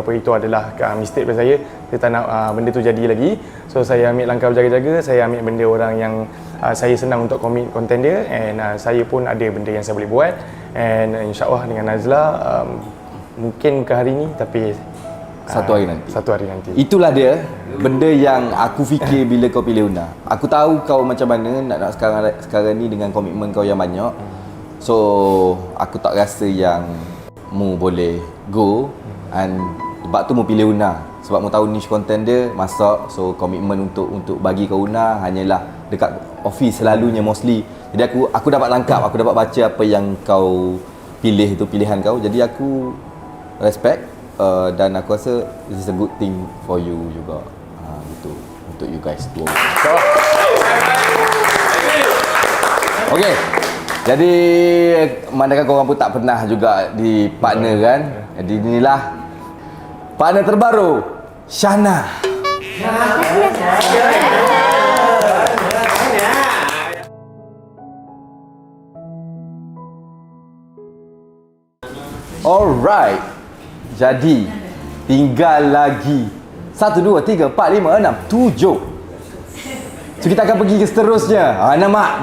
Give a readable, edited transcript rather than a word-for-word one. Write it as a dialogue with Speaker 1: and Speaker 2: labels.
Speaker 1: Apa itu adalah mistake pada saya tak nak benda tu jadi lagi. So saya ambil langkah berjaga-jaga, saya ambil benda orang yang saya senang untuk commit content dia, and saya pun ada benda yang saya boleh buat, and insyaAllah dengan Nazla mungkin ke hari ni, tapi
Speaker 2: satu hari nanti. Itulah dia benda yang aku fikir bila kau pilih Una. Aku tahu kau macam mana nak sekarang ni dengan komitmen kau yang banyak. So aku tak rasa yang mu boleh go, and sebab tu mu pilih Una. Sebab mu tahu niche content dia masak. So komitmen untuk bagi kau Una hanyalah dekat office selalunya mostly. Jadi aku dapat tangkap, aku dapat baca apa yang kau pilih tu, pilihan kau. Jadi aku respect, dan aku rasa this is a good thing for you juga. Gitu untuk you guys dua. Okay. Jadi manakah korang pun tak pernah juga di partner kan. Jadi inilah partner terbaru, Shana. Alright. Jadi tinggal lagi 1, 2, 3, 4, 5, 6, 7. So kita akan pergi ke seterusnya. Nama